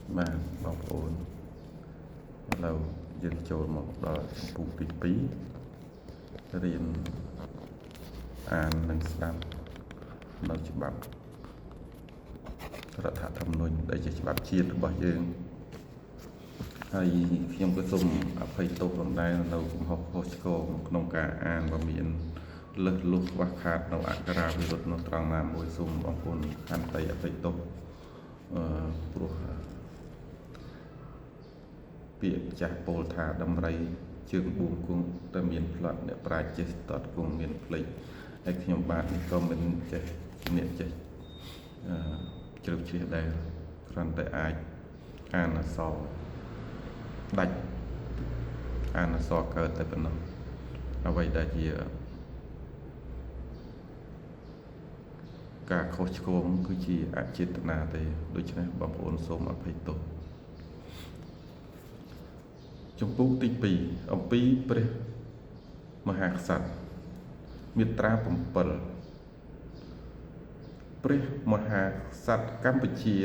Bạn bọc ổn lâu dânចូលមកដល់ចំពោះទី2រៀនអាននិងស្ដាប់នៅច្បាប់រដ្ឋធម្មនុញ្ញដែលជាច្បាប់ជាតិរបស់យើងហើយខ្ញុំក៏សូមអភ័យទោសផងដែរនៅកំហុសខុសឆ្គងក្នុងការអានបើមានលើសលុះខ្វះខាតនៅអក្ខរាវិរុទ្ធនៅត្រង់ណាមួយសូមបងប្អូនខន្តីអភ័យទោសព្រោះពាក្យចាស់ពោលថាដំរីជើងបួងគង់តែមានផ្លាត់អ្នកប្រាជ្ញចេះតតគង់មានផ្លេចហើយខ្ញុំបាទនេះក៏មិនចេះអ្នកចេះជ្រៅជ្រះដែរគ្រាន់តែអាចអានអក្សរដាច់អានអក្សរកើតតែប៉ុណ្ណោះអ្វីដែលជាការខុសឆ្គងគឺជាអចេតនាទេដូច្នេះបងប្អូនសូមអភ័យទោសចំពោះទី2អំពីព្រះមហាក្សត្រមាត្រា7ព្រះមហាក្សត្រកម្ពុជា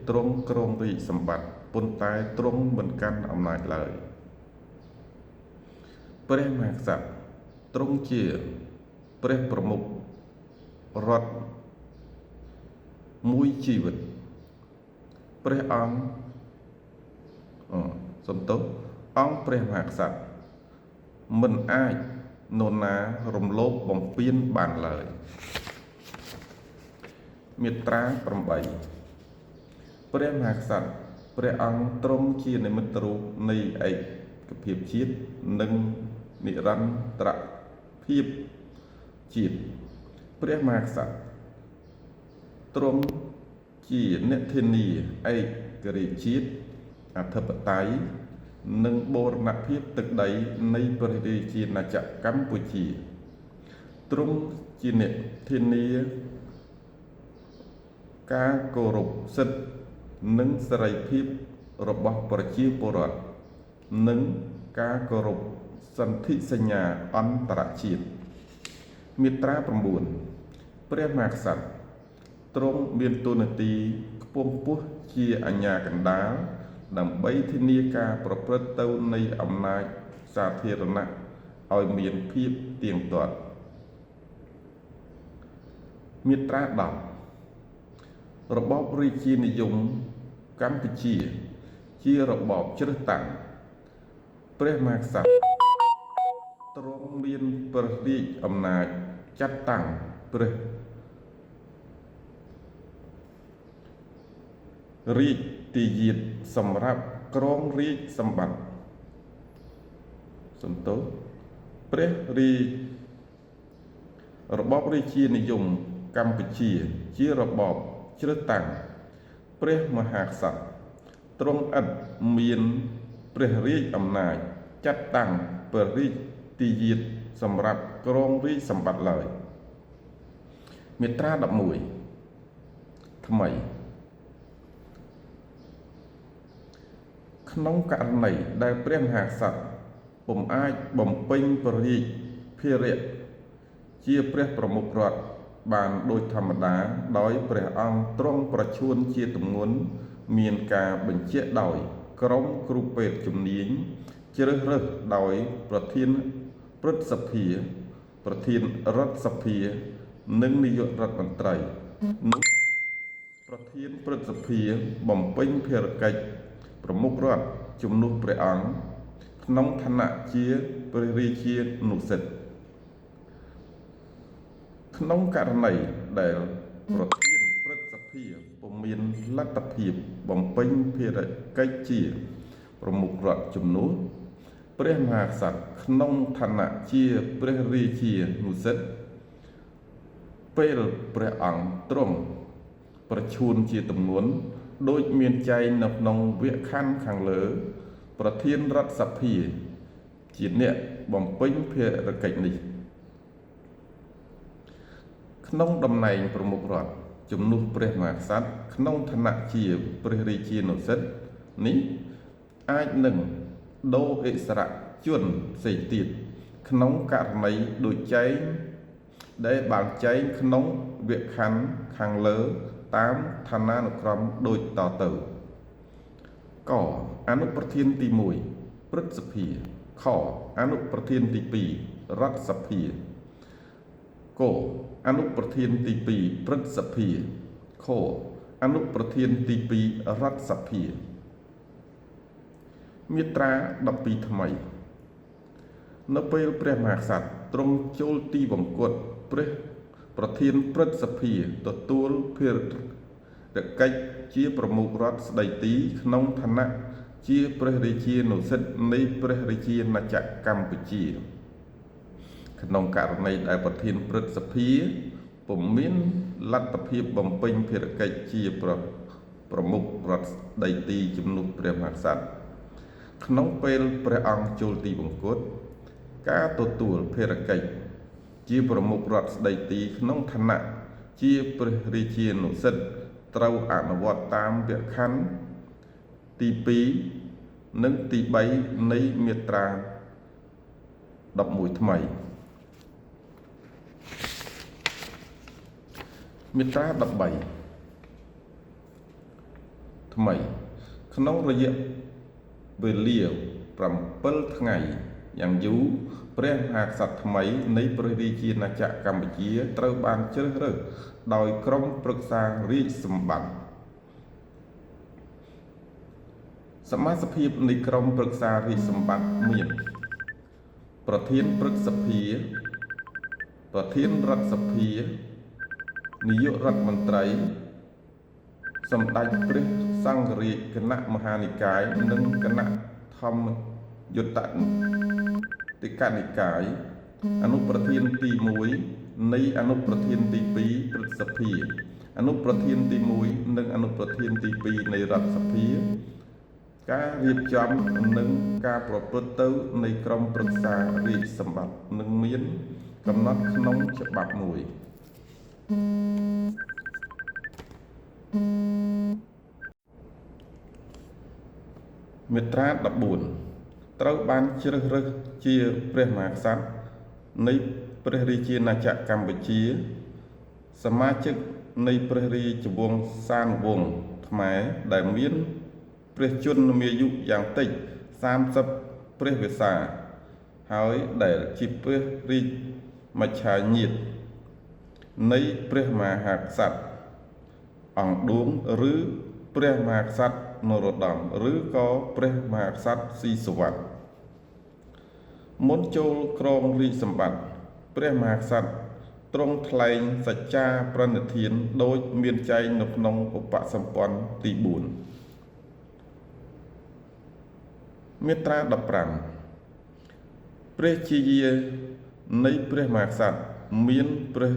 ទ្រង់គ្រងរាជសម្បត្តិប៉ុន្តែទ្រង់មិនកាន់អំណាចឡើយព្រះមហាក្សត្រទ្រង់ជាព្រះប្រមុខរដ្ឋមួយជីវិតព្រះអង្គសំទោសអង្គព្រះមហាក្សត្រមិនអាចនរណារំលោភបំពានបានឡើយមាត្រា8ព្រះមហាក្សត្រព្រះអង្គទ្រង់ជានិមិត្តរូបនៃឯកភាពជាតិនិងនិរន្តរភាពជាតិព្រះមហាក្សត្រទ្រង់ជាអ្នកធានាឯករាជ្យជាតិអធិបតេយ្យនិងបូរណភាពទឹកដីនៃព្រះរាជាណាចក្រកម្ពុជាទ្រង់ជាអ្នកធានាការគោរពសិទ្ធិនិងសេរីភាពរបស់ប្រជាពលរដ្ឋនិងការគោរពសន្ធិសញ្ញាអន្តរជាតិមាត្រា9ព្រះមហាក្សត្រទ្រង់មានតួនាទីខ្ពង់ខ្ពស់ជាអាជ្ញាកណ្ដាលដើម្បីធានាការប្រព្រឹត្តទៅនៃអំណាចសាធារណៈឲ្យមានភាពទៀងទាត់មាត្រា10របបរាជានិយមកម្ពុជាជារបបជ្រើសតាំងព្រះមហាក្សត្រទ្រង់មានព្រះរាជអំណាចចាត់តាំងព្រះរាជទាយាទសម្រាប់គ្រងរាជសម្បត្តិសំទោសព្រះរាជរបបរាជានិយមកម្ពុជាជារបបជ្រើសតាំងព្រះមហាក្សត្រទ្រង់ឥតមានព្រះរាជអំណាចចាត់តាំងព្រះរាជទាយាទសម្រាប់គ្រងរាជសម្បត្តិឡើយមាត្រា11ថ្មីក្នុងករណីដែលព្រះមហាក្សត្រពុំអាចបំពេញព្រះរាជភារៈជាព្រះប្រមុខរដ្ឋបានដោយធម្មតាដោយព្រះអង្គទ្រង់ប្រឈួនជាទម្ងន់មានការបញ្ជាក់ដោយក្រុមគ្រូពេទ្យជំនាញជ្រើសរើសដោយប្រធានព្រឹទ្ធសភាប្រធានរដ្ឋសភានិងនាយករដ្ឋមន្ត្រីនោះប្រធានព្រឹទ្ធសភាបំពេញភារកិច្ចប្រមុខរដ្ឋជំនួសព្រះអង្គក្នុងឋានៈជាព្រះរាជានុសិទ្ធិក្នុងករណីដែលប្រធានព្រឹទ្ធសភាពុំមានលទ្ធភាពបំពេញភារកិច្ចជាប្រមុខរដ្ឋជំនួសព្រះមហាក្សត្រក្នុងឋានៈជាព្រះរាជានុសិទ្ធិពេលព្រះអង្គទ្រង់ប្រឈួនជាទម្ងន់ដូចមានចែងនៅក្នុងវគ្គខណ្ឌខាងលើប្រធានរដ្ឋសភាជាអ្នកបំពេញភារកិច្ចនេះក្នុងតំណែងប្រមុខរដ្ឋជំនួសព្រះមហាក្សត្រក្នុងឋានៈជាព្រះរាជានុសិទ្ធិនេះអាចនឹងដូរឥស្សរជនផ្សេងទៀតក្នុងករណីដូចចែងដែលបានចែងក្នុងវគ្គខណ្ឌខាងលើតាមឋានានុក្រមដូចតទៅ កអនុប្រធានទី1ព្រឹទ្ធសភាខអនុប្រធានទី2រដ្ឋសភាកអនុប្រធានទី2ព្រឹទ្ធសភាខអនុប្រធានទី2រដ្ឋសភាមាត្រា12ថ្មីនៅពេលព្រះមហាក្សត្រទ្រង់ចូលទីបង្គត់ព្រះប្រធានព្រឹទ្ធសភាទទួលភារកិច្ចជាប្រមុខរដ្ឋស្ដីទីក្នុងឋានៈជាព្រះរាជានុសិទ្ធិនៃព្រះរាជាណាចក្រកម្ពុជាក្នុងករណីដែលប្រធានព្រឹទ្ធសភាពុំមានលទ្ធភាពបំពេញភារកិច្ចជាប្រមុខរដ្ឋស្ដីទីជំនួសព្រះមហាក្សត្រក្នុងពេលព្រះអង្គចូលទីបង្គត់ការទទួលភារកិច្ចជាប្រមុខរដ្ឋស្ដីទីក្នុងឋានៈជាព្រះរាជានុសិទ្ធិត្រូវអនុវត្តតាមវគ្គខណ្ឌទី2និងទី3នៃមាត្រា11ថ្មីមាត្រា13ថ្មីក្នុងរយៈវេលា7ថ្ងៃយ៉ាងយូរព្រះមហាក្សត្រថ្មីនៃព្រះរាជាណាចក្រកម្ពុជាត្រូវបានជ្រើសរើសដោយក្រុមប្រឹក្សារាជសម្បត្តិសមាជិកភាពនៃក្រុមប្រឹក្សារាជសម្បត្តិមានប្រធានព្រឹទ្ធសភាប្រធានរដ្ឋសភានាយករដ្ឋមន្ត្រីសម្ដេចព្រះសង្ឃរាជគណៈមហានិកាយនិងគណៈធម្មយុត្តតិកនិកាយអនុប្រធានទី1នៃអនុប្រធានទី2ព្រឹទ្ធសភាអនុប្រធានទី1និងអនុប្រធានទី2នៃរដ្ឋសភាការរៀបចំនិងការប្រព្រឹត្តទៅនៃក្រុមប្រឹក្សារាជសម្បត្តិនឹងមានកំណត់ក្នុងច្បាប់មួយមាត្រា14ត្រូវបានជ្រើសរើសជាព្រះមហាក្សត្រនៃព្រះរាជាណាចក្រកម្ពុជាសមាជិកនៃព្រះរាជវង្សានុវង្សខ្មែរដែលមានព្រះជន្មាយុយ៉ាងតិច30ព្រះវស្សាហើយដែលជាព្រះរាជមច្ឆាញាតិនៃព្រះមហាក្សត្រអង្គឌួងឬព្រះមហាក្សត្រនរោត្តមឬក៏ព្រះមហាក្សត្រស៊ីសុវត្ថិមុនចូលក្រងរាជសម្បត្តិព្រះមហាក្សត្រទ្រង់ថ្លែងសច្ចាប្រណិធានដោយមានចែងនៅក្នុងឧបសម្ព័ន្ធទី4មាត្រា15ព្រះជាយានៃព្រះមហាក្សត្រមានព្រះ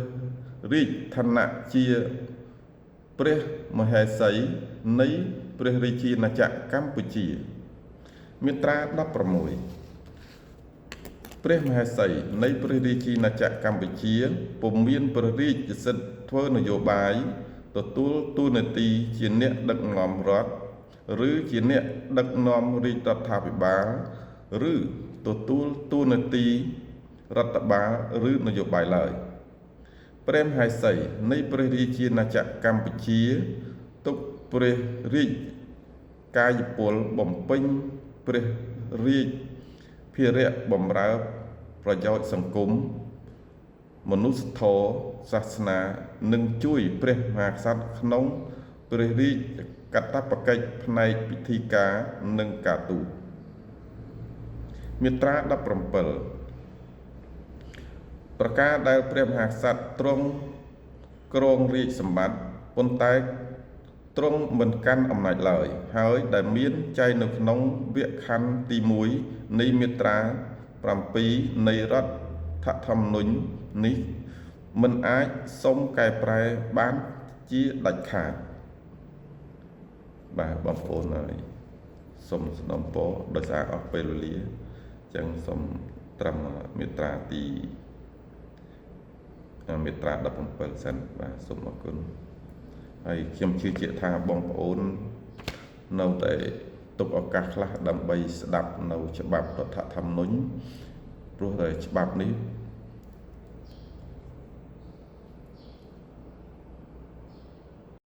រាជឋានៈជាព្រះមហេសីនៃព្រះរាជាណាចក្រកម្ពុជាមាត្រា16ព្រះមហេសីនៃព្រះរាជាណាចក្រកម្ពុជាពុំមានព្រះរាជសិទ្ធិធ្វើនយោបាយទទួលតួនាទីជាអ្នកដឹកនាំរដ្ឋឬជាអ្នកដឹកនាំរាជរដ្ឋាភិបាលឬទទួលតួនាទីរដ្ឋបាលឬនយោបាយឡើយព្រះមហេសីនៃព្រះរាជាណាចក្រកម្ពុជាទុកព្រះរាជកាយពលបំពេញព្រះរាជភារៈបម្រើប្រយោជន៍សង្គមមនុស្សធម៌សាសនានិងជួយព្រះមហាក្សត្រក្នុងព្រះរាជកាតព្វកិច្ចផ្នែកពិធីការនិងការទូតមាត្រា17ប្រការដែលព្រះមហាក្សត្រទ្រង់គ្រងរាជសម្បត្តិប៉ុន្តែទ្រង់មិនកាន់អំណាចឡើយហើយដែលមានចែងនៅក្នុងវគ្គខណ្ឌទី1នៃមាត្រា7នៃរដ្ឋធម្មនុញ្ញនេះមិនអាចសុំកែប្រែបានជាដាច់ខាតបាទបងប្អូនហើយសូមស្នំពរដោយសារអស់ពេលវេលាចឹងសូមត្រឹមមាត្រាទីមាត្រា17សិនបាទសូមអរគុណហើយខ្ញុំជឿជាក់ថាបងប្អូននៅតែទុកឱកាសខ្លះដើម្បីស្ដាប់នៅច្បាប់រដ្ឋធម្មនុញ្ញព្រោះតែច្បាប់នេះ